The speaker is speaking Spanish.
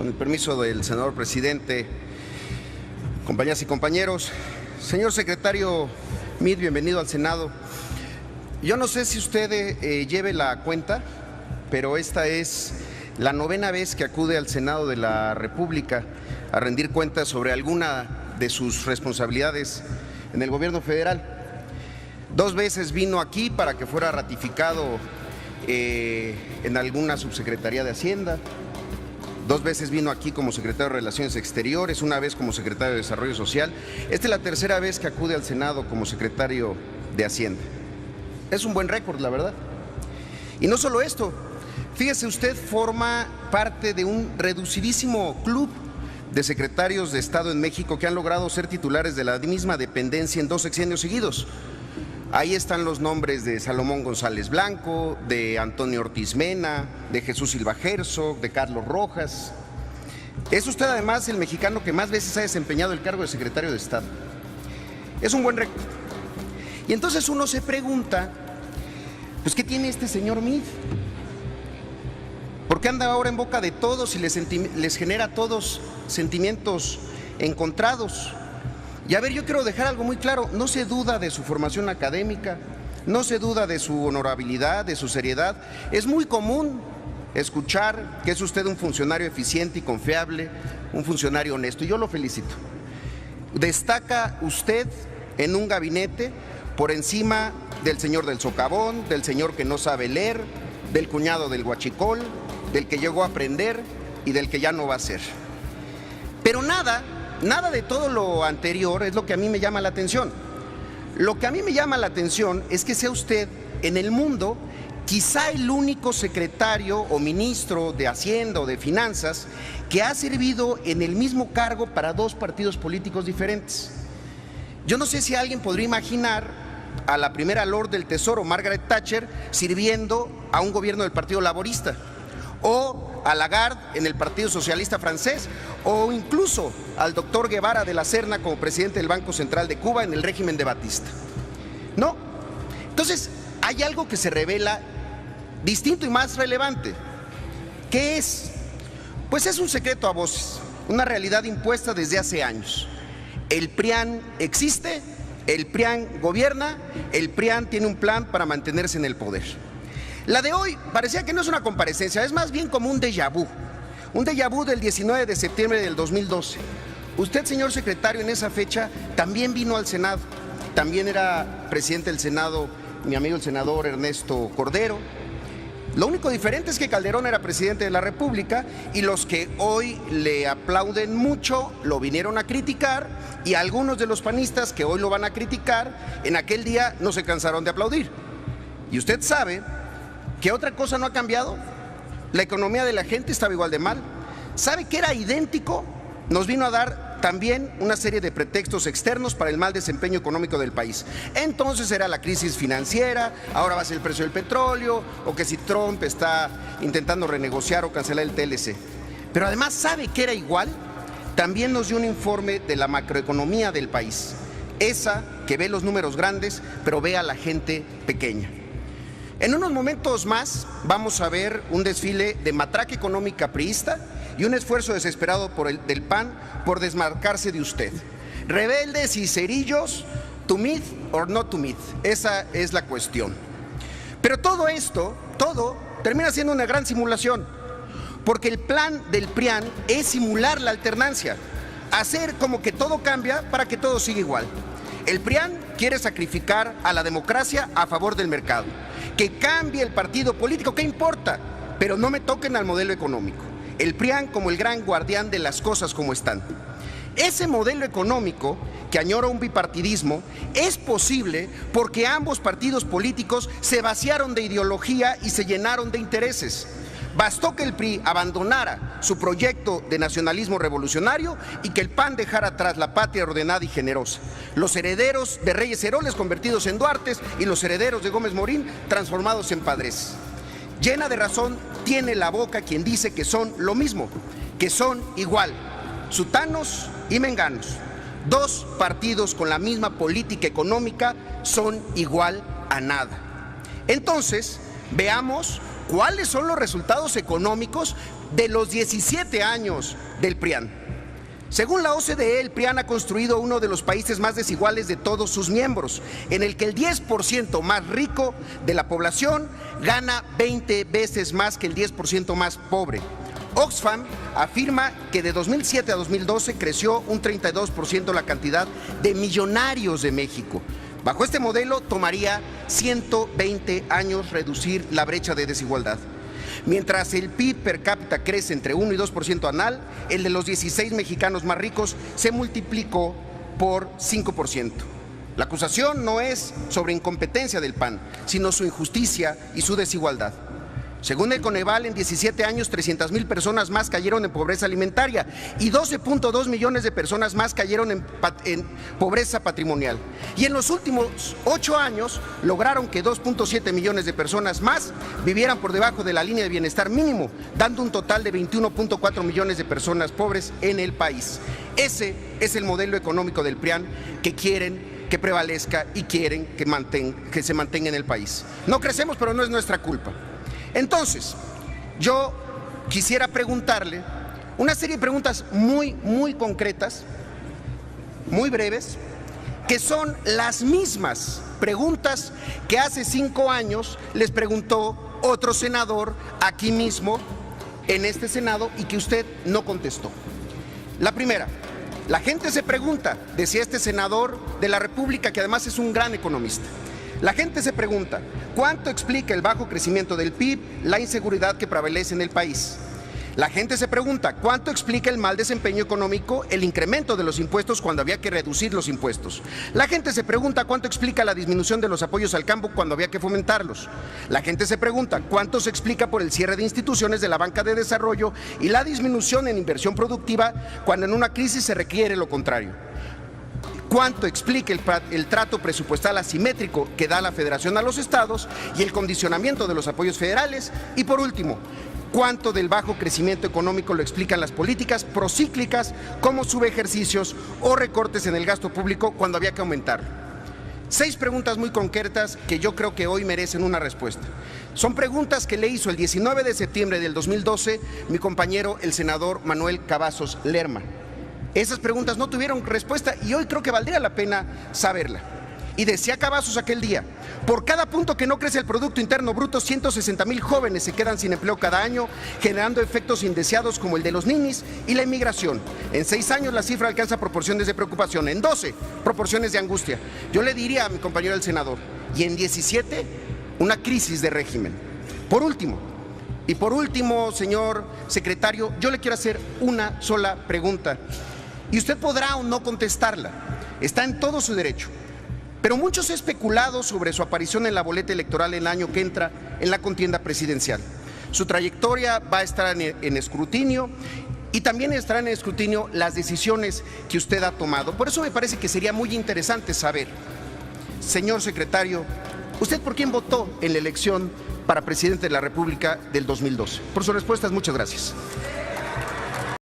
con el permiso del senador presidente, compañeras y compañeros. Señor secretario Meade, bienvenido al Senado. Yo no sé si usted lleve la cuenta, pero esta es la 9ª vez que acude al Senado de la República a rendir cuentas sobre alguna de sus responsabilidades en el gobierno federal. 2 veces vino aquí para que fuera ratificado en alguna subsecretaría de Hacienda. 2 veces vino aquí como secretario de Relaciones Exteriores, 1 vez como secretario de Desarrollo Social. Esta es la 3ª vez que acude al Senado como secretario de Hacienda. Es un buen récord, la verdad. Y no solo esto, fíjese usted, forma parte de un reducidísimo club de secretarios de Estado en México que han logrado ser titulares de la misma dependencia en 2 sexenios seguidos. Ahí están los nombres de Salomón González Blanco, de Antonio Ortiz Mena, de Jesús Silva Herzog, de Carlos Rojas. Es usted además el mexicano que más veces ha desempeñado el cargo de secretario de Estado. Es un buen récord. Y entonces uno se pregunta, pues ¿qué tiene este señor Meade? ¿Por qué anda ahora en boca de todos y les genera a todos sentimientos encontrados? Y a ver, yo quiero dejar algo muy claro, no se duda de su formación académica, no se duda de su honorabilidad, de su seriedad. Es muy común escuchar que es usted un funcionario eficiente y confiable, un funcionario honesto, y yo lo felicito. Destaca usted en un gabinete por encima del señor del socavón, del señor que no sabe leer, del cuñado del huachicol, del que llegó a aprender y del que ya no va a ser. Pero nada de todo lo anterior es lo que a mí me llama la atención. Lo que a mí me llama la atención es que sea usted en el mundo quizá el único secretario o ministro de Hacienda o de Finanzas que ha servido en el mismo cargo para 2 partidos políticos diferentes. Yo no sé si alguien podría imaginar a la primera Lord del Tesoro, Margaret Thatcher, sirviendo a un gobierno del Partido Laborista, o a Lagarde en el Partido Socialista francés, o incluso al doctor Guevara de la Serna como presidente del Banco Central de Cuba en el régimen de Batista. No. Entonces, hay algo que se revela distinto y más relevante. ¿Qué es? Pues es un secreto a voces, una realidad impuesta desde hace años. El PRIAN existe, el PRIAN gobierna, el PRIAN tiene un plan para mantenerse en el poder. La de hoy parecía que no es una comparecencia, es más bien como un déjà vu del 19 de septiembre del 2012. Usted, señor secretario, en esa fecha también vino al Senado, también era presidente del Senado mi amigo el senador Ernesto Cordero. Lo único diferente es que Calderón era presidente de la República y los que hoy le aplauden mucho lo vinieron a criticar, y algunos de los panistas que hoy lo van a criticar, en aquel día no se cansaron de aplaudir. Y usted sabe que otra cosa no ha cambiado. La economía de la gente estaba igual de mal. ¿Sabe que era idéntico? Nos vino a dar también una serie de pretextos externos para el mal desempeño económico del país. Entonces era la crisis financiera, ahora va a ser el precio del petróleo, o que si Trump está intentando renegociar o cancelar el TLC. Pero además, ¿sabe que era igual? También nos dio un informe de la macroeconomía del país, esa que ve los números grandes, pero ve a la gente pequeña. En unos momentos más vamos a ver un desfile de matraca económica priista y un esfuerzo desesperado del PAN por desmarcarse de usted. Rebeldes y cerillos, to Meade or not to Meade, esa es la cuestión. Pero todo esto, termina siendo una gran simulación, porque el plan del PRIAN es simular la alternancia, hacer como que todo cambia para que todo siga igual. El PRIAN quiere sacrificar a la democracia a favor del mercado. Que cambie el partido político, ¿qué importa? Pero no me toquen al modelo económico. El PRIAN como el gran guardián de las cosas como están. Ese modelo económico que añora un bipartidismo es posible porque ambos partidos políticos se vaciaron de ideología y se llenaron de intereses. Bastó que el PRI abandonara su proyecto de nacionalismo revolucionario y que el PAN dejara atrás la patria ordenada y generosa. Los herederos de Reyes Heroles convertidos en Duartes y los herederos de Gómez Morín transformados en Padres. Llena de razón tiene la boca quien dice que son lo mismo, que son igual, sutanos y menganos. 2 partidos con la misma política económica son igual a nada. Entonces, veamos cuáles son los resultados económicos de los 17 años del PRIAN. Según la OCDE, el PRIAN ha construido uno de los países más desiguales de todos sus miembros, en el que el 10% más rico de la población gana 20 veces más que el 10% más pobre. Oxfam afirma que de 2007 a 2012 creció un 32% la cantidad de millonarios de México. Bajo este modelo tomaría 120 años reducir la brecha de desigualdad. Mientras el PIB per cápita crece entre 1 y 2% anual, el de los 16 mexicanos más ricos se multiplicó por 5%. La acusación no es sobre incompetencia del PAN, sino su injusticia y su desigualdad. Según el Coneval, en 17 años 300,000 personas más cayeron en pobreza alimentaria y 12.2 millones de personas más cayeron en pobreza patrimonial. Y en los últimos 8 años lograron que 2.7 millones de personas más vivieran por debajo de la línea de bienestar mínimo, dando un total de 21.4 millones de personas pobres en el país. Ese es el modelo económico del PRIAN que quieren que prevalezca y quieren que se mantenga en el país. No crecemos, pero no es nuestra culpa. Entonces, yo quisiera preguntarle una serie de preguntas muy concretas, muy breves, que son las mismas preguntas que hace 5 años les preguntó otro senador aquí mismo en este Senado y que usted no contestó. La primera, la gente se pregunta, decía este senador de la República, que además es un gran economista. La gente se pregunta, ¿cuánto explica el bajo crecimiento del PIB, la inseguridad que prevalece en el país? La gente se pregunta, ¿cuánto explica el mal desempeño económico, el incremento de los impuestos cuando había que reducir los impuestos? La gente se pregunta, ¿cuánto explica la disminución de los apoyos al campo cuando había que fomentarlos? La gente se pregunta, ¿cuánto se explica por el cierre de instituciones de la banca de desarrollo y la disminución en inversión productiva cuando en una crisis se requiere lo contrario? ¿Cuánto explica el trato presupuestal asimétrico que da la Federación a los estados y el condicionamiento de los apoyos federales? Y por último, ¿cuánto del bajo crecimiento económico lo explican las políticas procíclicas como subejercicios o recortes en el gasto público cuando había que aumentarlo? 6 preguntas muy concretas que yo creo que hoy merecen una respuesta. Son preguntas que le hizo el 19 de septiembre del 2012 mi compañero el senador Manuel Cavazos Lerma. Esas preguntas no tuvieron respuesta y hoy creo que valdría la pena saberla. Y decía Cavazos aquel día, por cada punto que no crece el Producto Interno Bruto, 160,000 jóvenes se quedan sin empleo cada año, generando efectos indeseados como el de los ninis y la inmigración. En 6 años la cifra alcanza proporciones de preocupación, en 12 proporciones de angustia. Yo le diría a mi compañero el senador, y en 17 una crisis de régimen. Por último, señor secretario, yo le quiero hacer una sola pregunta. Y usted podrá o no contestarla, está en todo su derecho. Pero mucho se ha especulado sobre su aparición en la boleta electoral el año que entra en la contienda presidencial. Su trayectoria va a estar en escrutinio y también estarán en escrutinio las decisiones que usted ha tomado. Por eso me parece que sería muy interesante saber, señor secretario, ¿usted por quién votó en la elección para presidente de la República del 2012? Por sus respuestas, muchas gracias.